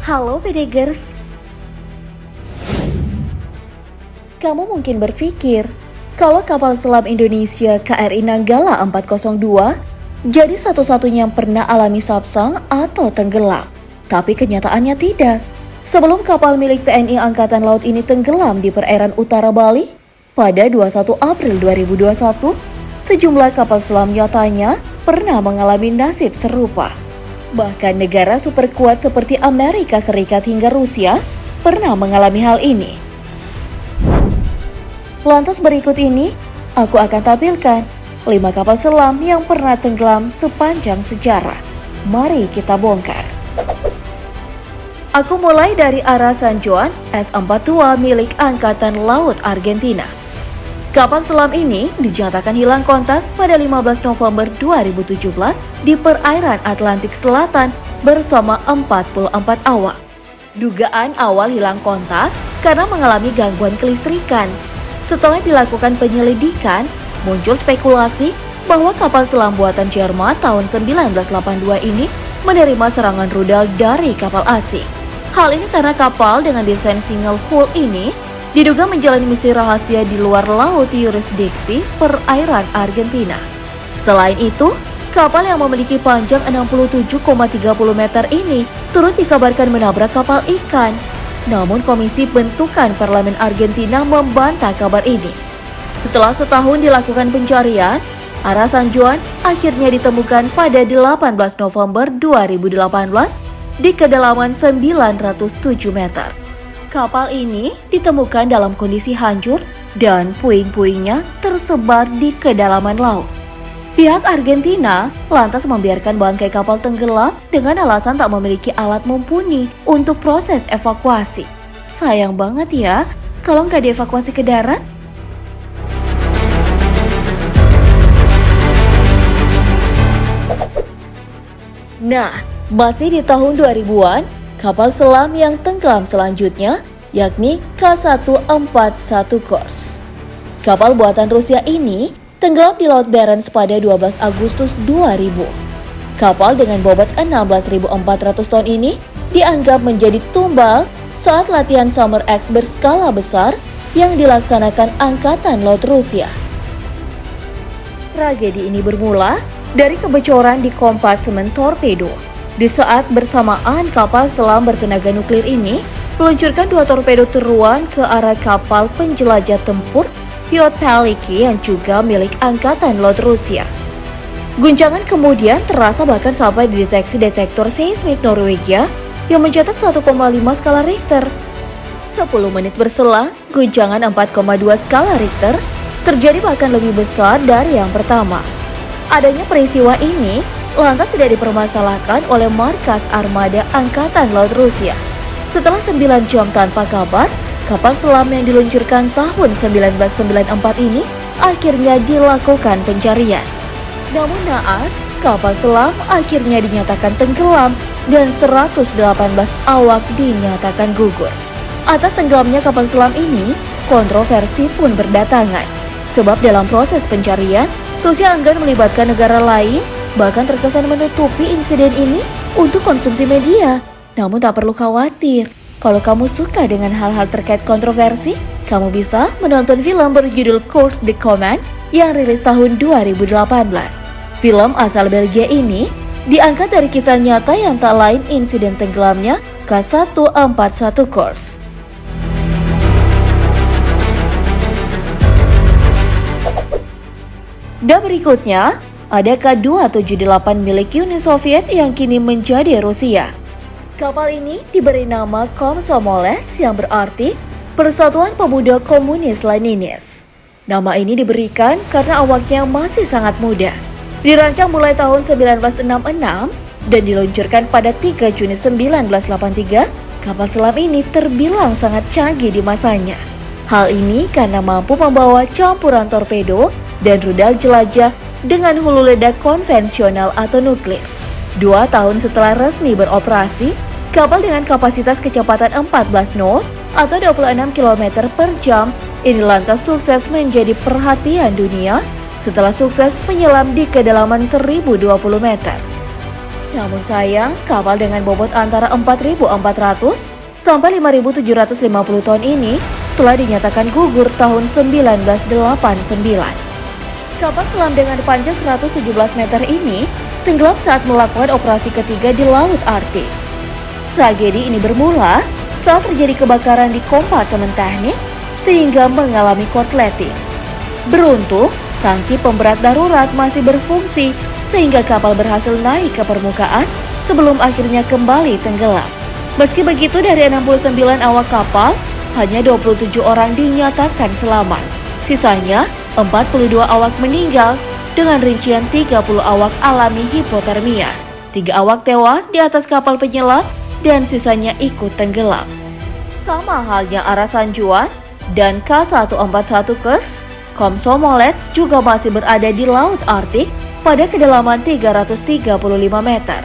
Halo Pedegers, kamu mungkin berpikir kalau kapal selam Indonesia KRI Nanggala 402 jadi satu-satunya yang pernah alami sabsang atau tenggelam. Tapi kenyataannya tidak. Sebelum kapal milik TNI Angkatan Laut ini tenggelam di perairan utara Bali pada 21 April 2021, sejumlah kapal selam nyatanya pernah mengalami nasib serupa. Bahkan negara super kuat seperti Amerika Serikat hingga Rusia pernah mengalami hal ini. Lantas berikut ini, aku akan tampilkan 5 kapal selam yang pernah tenggelam sepanjang sejarah. Mari kita bongkar. Aku mulai dari Ara San Juan S42 milik Angkatan Laut Argentina. Kapal selam ini dinyatakan hilang kontak pada 15 November 2017 di perairan Atlantik Selatan bersama 44 awak. Dugaan awal hilang kontak karena mengalami gangguan kelistrikan. Setelah dilakukan penyelidikan, muncul spekulasi bahwa kapal selam buatan Jerman tahun 1982 ini menerima serangan rudal dari kapal asing. Hal ini karena kapal dengan desain single hull ini diduga menjalani misi rahasia di luar laut yurisdiksi perairan Argentina. Selain itu, kapal yang memiliki panjang 67,30 meter ini turut dikabarkan menabrak kapal ikan. Namun Komisi Bentukan Parlemen Argentina membantah kabar ini. Setelah setahun dilakukan pencarian, Ara San Juan akhirnya ditemukan pada 18 November 2018 di kedalaman 907 meter. Kapal ini ditemukan dalam kondisi hancur dan puing-puingnya tersebar di kedalaman laut. Pihak Argentina lantas membiarkan bangkai kapal tenggelam dengan alasan tak memiliki alat mumpuni untuk proses evakuasi. Sayang banget ya, kalau nggak dievakuasi ke darat. Nah, masih di tahun 2000-an, kapal selam yang tenggelam selanjutnya yakni K141 Kurs. Kapal buatan Rusia ini tenggelam di Laut Barents pada 12 Agustus 2000. Kapal dengan bobot 16.400 ton ini dianggap menjadi tumbal saat latihan Summer X berskala besar yang dilaksanakan Angkatan Laut Rusia. Tragedi ini bermula dari kebocoran di kompartemen torpedo. Di saat bersamaan kapal selam bertenaga nuklir ini meluncurkan 2 torpedo teruan ke arah kapal penjelajah tempur Piotr Paliki yang juga milik Angkatan Laut Rusia. Guncangan kemudian terasa bahkan sampai dideteksi detektor seismik Norwegia yang mencatat 1,5 skala Richter. 10 menit berselang, guncangan 4,2 skala Richter terjadi bahkan lebih besar dari yang pertama. Adanya peristiwa ini lantas tidak dipermasalahkan oleh markas armada Angkatan Laut Rusia. Setelah 9 jam tanpa kabar, kapal selam yang diluncurkan tahun 1994 ini akhirnya dilakukan pencarian. Namun naas, kapal selam akhirnya dinyatakan tenggelam dan 118 awak dinyatakan gugur. Atas tenggelamnya kapal selam ini, kontroversi pun berdatangan. Sebab dalam proses pencarian, Rusia enggan melibatkan negara lain, bahkan terkesan menutupi insiden ini untuk konsumsi media. Namun tak perlu khawatir, kalau kamu suka dengan hal-hal terkait kontroversi, kamu bisa menonton film berjudul Course the Command yang rilis tahun 2018. Film asal Belgia ini diangkat dari kisah nyata yang tak lain insiden tenggelamnya K141 Kurs. Dan berikutnya, ada K278 milik Uni Soviet yang kini menjadi Rusia. Kapal ini diberi nama Komsomolets yang berarti Persatuan Pemuda Komunis Leninis. Nama ini diberikan karena awaknya masih sangat muda. Dirancang mulai tahun 1966 dan diluncurkan pada 3 Juni 1983, kapal selam ini terbilang sangat canggih di masanya. Hal ini karena mampu membawa campuran torpedo dan rudal jelajah dengan hulu ledak konvensional atau nuklir. 2 tahun setelah resmi beroperasi, kapal dengan kapasitas kecepatan 14 knot atau 26 km per jam ini lantas sukses menjadi perhatian dunia setelah sukses penyelam di kedalaman 1020 meter. Namun sayang, kapal dengan bobot antara 4.400 sampai 5.750 ton ini telah dinyatakan gugur tahun 1989. Kapal selam dengan panjang 117 meter ini tenggelam saat melakukan operasi ketiga di Laut Arktik. Tragedi ini bermula saat terjadi kebakaran di kompartemen teknik sehingga mengalami korsleting. Beruntung, tangki pemberat darurat masih berfungsi sehingga kapal berhasil naik ke permukaan sebelum akhirnya kembali tenggelam. Meski begitu, dari 69 awak kapal, hanya 27 orang dinyatakan selamat. Sisanya, 42 awak meninggal dengan rincian 30 awak alami hipotermia. 3 awak tewas di atas kapal penyelam dan sisanya ikut tenggelam. Sama halnya Ara Sanjuan dan K141 Kursk, Komsomolets juga masih berada di Laut Arktik pada kedalaman 335 meter.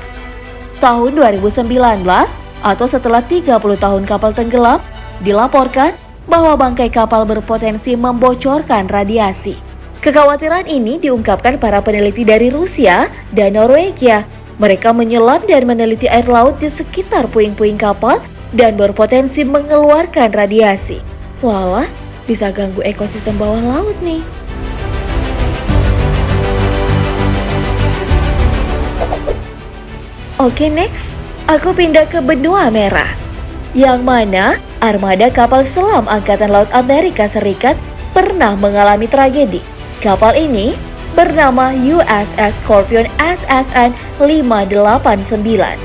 Tahun 2019 atau setelah 30 tahun kapal tenggelam, dilaporkan bahwa bangkai kapal berpotensi membocorkan radiasi. Kekhawatiran ini diungkapkan para peneliti dari Rusia dan Norwegia. Mereka menyelam dan meneliti air laut di sekitar puing-puing kapal dan berpotensi mengeluarkan radiasi. Walah, bisa ganggu ekosistem bawah laut nih. Oke, next, aku pindah ke benua merah, yang mana armada kapal selam Angkatan Laut Amerika Serikat pernah mengalami tragedi. Kapal ini bernama USS Scorpion SSN 589.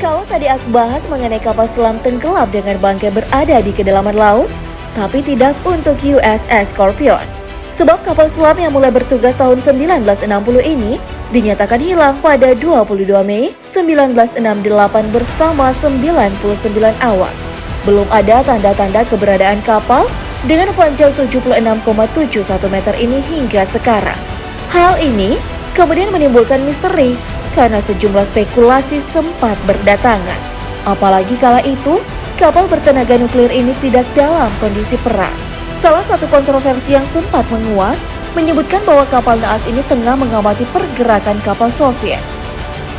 Kalau tadi aku bahas mengenai kapal selam tenggelam dengan bangkai berada di kedalaman laut, tapi tidak untuk USS Scorpion. Sebab kapal selam yang mulai bertugas tahun 1960 ini dinyatakan hilang pada 22 Mei 1968 bersama 99 awak. Belum ada tanda-tanda keberadaan kapal dengan panjang 76,71 meter ini hingga sekarang. Hal ini kemudian menimbulkan misteri karena sejumlah spekulasi sempat berdatangan. Apalagi kala itu, kapal bertenaga nuklir ini tidak dalam kondisi perang. Salah satu kontroversi yang sempat menguat menyebutkan bahwa kapal naas ini tengah mengamati pergerakan kapal Soviet.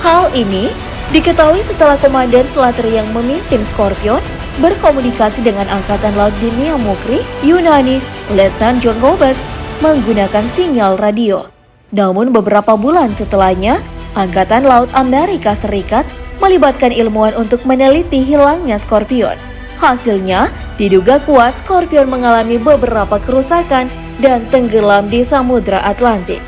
Hal ini diketahui setelah Komandan Slater yang memimpin Scorpion berkomunikasi dengan Angkatan Laut Dunia Mukri Yunani, Letnan John Roberts, menggunakan sinyal radio. Namun beberapa bulan setelahnya, Angkatan Laut Amerika Serikat melibatkan ilmuwan untuk meneliti hilangnya Scorpion. Hasilnya, diduga kuat Scorpion mengalami beberapa kerusakan dan tenggelam di Samudra Atlantik.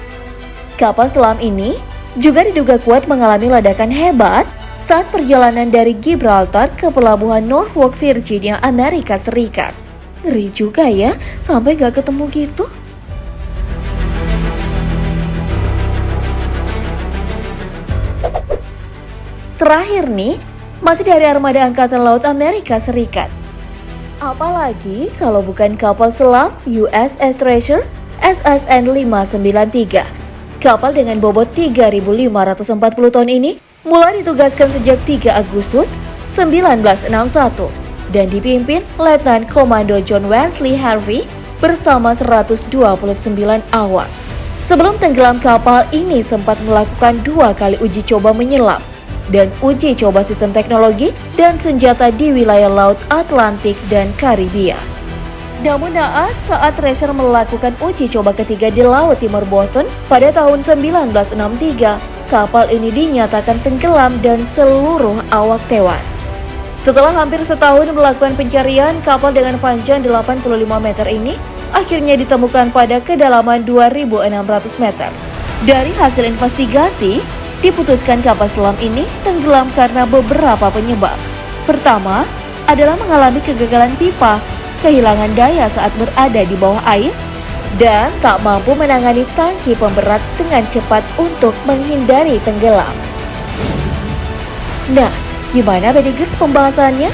Kapal selam ini juga diduga kuat mengalami ledakan hebat saat perjalanan dari Gibraltar ke pelabuhan Norfolk, Virginia, Amerika Serikat. Ngeri juga ya, sampai gak ketemu gitu. Terakhir nih, masih dari armada Angkatan Laut Amerika Serikat. Apalagi kalau bukan kapal selam USS Treasure SSN 593. Kapal dengan bobot 3.540 ton ini mulai ditugaskan sejak 3 Agustus 1961 dan dipimpin Letnan Komando John Wesley Harvey bersama 129 awak. Sebelum tenggelam, kapal ini sempat melakukan 2 kali uji coba menyelam dan uji coba sistem teknologi dan senjata di wilayah Laut Atlantik dan Karibia. Namun naas saat Treasure melakukan uji coba ketiga di Laut Timur Boston pada tahun 1963, kapal ini dinyatakan tenggelam dan seluruh awak tewas. Setelah hampir setahun melakukan pencarian, kapal dengan panjang 85 meter ini akhirnya ditemukan pada kedalaman 2.600 meter. Dari hasil investigasi, diputuskan kapal selam ini tenggelam karena beberapa penyebab. Pertama adalah mengalami kegagalan pipa, kehilangan daya saat berada di bawah air, dan tak mampu menangani tangki pemberat dengan cepat untuk menghindari tenggelam. Nah, gimana Bedegers pembahasannya?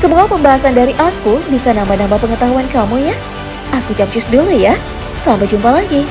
Semoga pembahasan dari aku bisa nambah-nambah pengetahuan kamu ya. Aku capcus dulu ya. Sampai jumpa lagi.